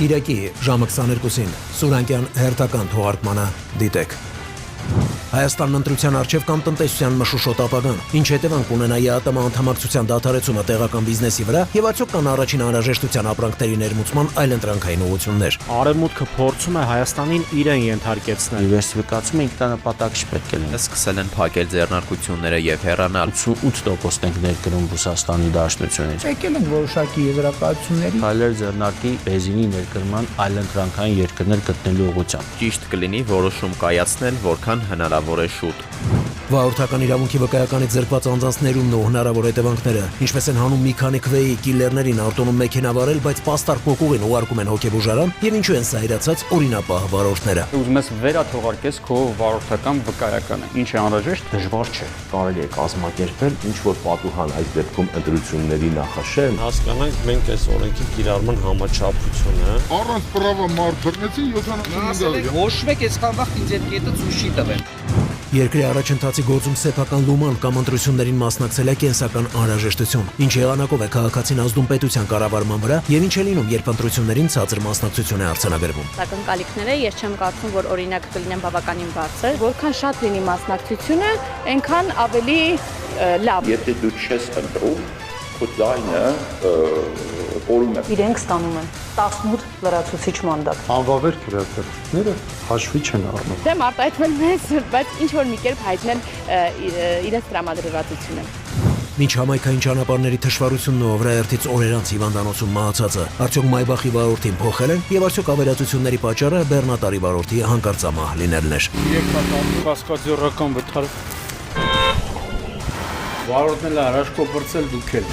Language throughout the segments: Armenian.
Կիրակի ժամը 22-ին Սուրանկյան հերթական թողարկմանը դիտեք։ Հայաստանն ընտրության առջև կամ տնտեսության մշուշոտ ապագան, ինչ հետևանք ունենա ԵԱՏՄ անդամակցության դադարեցումը տեղական բիզնեսի վրա եւ արդյոք կան առաջին անհրաժեշտության ապրանքների ներմուծման այլընտրանքային ուղղություններ։ Արևմուտքը փորձում է Հայաստանին իրեն ենթարկեցնել։ Դիվերսիֆիկացումը ինքնանպատակ չպետք է լինի։ Սկսել են փակել ձեռնարկությունները եւ հեռանալ։ 88% ենք ներկրում Ռուսաստանի Դաշնությունից։ Եկել են որոշակի եզրակացությունների։ Հայեր ձեռնարկի բենզինի ներկրման այլընտրանքային երկրներ գտնելու ուղղությամբ։ Ճիշտ կլինի որոշում կայացնել, որքան հնարավոր է շուտ։ Վարորդական իրավունքի վկայականից զրկված անձանց ներումն ու հնարավոր հետևանքները, ինչպես են հանում մի քանի քվեի կիլերներին արտոնում մեքենա վարել, բայց պաստառ փոկուղին ուղարկում են հոգեբուժարան, եւ ինչու են սայրացած օրինապահ վարորդները։ Ուզում ես վերաթողարկես քո վարորդական վկայականը։ Ինչ է անհրաժեշտ, դժվար չէ։ Կարելի է կազմակերպել ինչ որ պատուհան այս դեպքում ընտրությունների նախաշեմ։ Հասկանանք մենք այս օրենքի կիրառման համաչափությունը։ Առանց պրավա մարդ բռնեցին 75 Հոշվեք այսքան վաղ ինձ այդ կետը ցույց չի տվել։ Երկրի առաջընթացի գործում սեփական լուման կամ ընտրություններին մասնակցել է կենսական անհրաժեշտություն, ինչ եղանակով է քաղաքացին ազդում պետության կառավարման վրա եւ ինչ է լինում, երբ ընտրություններին ցածր մասնակցություն է արձանագրվում։ Ակնկալիքները ես չեմ կարծում, որ օրինակ կլինեն բավականին բարձր, որքան շատ լինի մասնակցությունը, այնքան ավելի լավ։ Եթե դու չես ընտրում, քո ձայնը կորում է։ Իրենք ստանում են 18 լրացուցիչ մանդատ։ Անվավեր քրեատորները հաշվի չեն առնում։ Դեմ արտահայտվել մեզ, բայց ինչ որ մի կերպ հայտնել իրենց տրամադրվածությունը։ Մինչ համայնքային ճանապարհների թշվառությունն ու վրաերթից օրեր անց հիվանդանոցում մահացածը, արդյոք Մայբախի վարորդին փոխել են եւ արդյոք ավերածությունների պատճառը Բեռնատարի վարորդի հանկարծամահ լինելն էր։ կասկածյորական վթար։ Վարորդն էլ առաջ կոպրծել դուք էլ։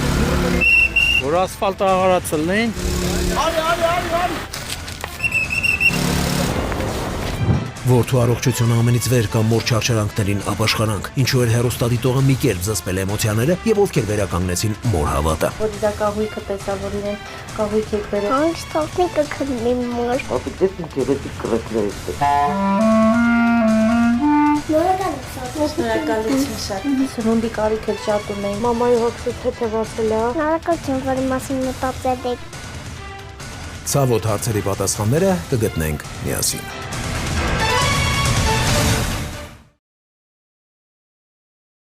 Որ ասֆալտը աղարացելն արի։ Որդու առողջությունը ամենից վեր կամ մոր չարչարանքներին ապաշխարանք, ինչու էր հեռուստադիտողը մի կերպ զսպել էմոցիաները եւ ովքեր վերականգնեցին մոր հավատը։ Որ դա կահույքը տեսավ, որ իրեն կահույք եք վերել։ Անստոպնիկը քննի մոր։ Ապա դες ինտերեսի կրակներ է։ Շնորհակալություն շատ։ Սնունդի կարիք եք շատ ունեին։ Մամայի հոգսը թեթևացել է։ Շնորհակալություն, որ մասին մտածել եք։ Ցավոտ հարցերի պատասխանները կգտնենք միասին։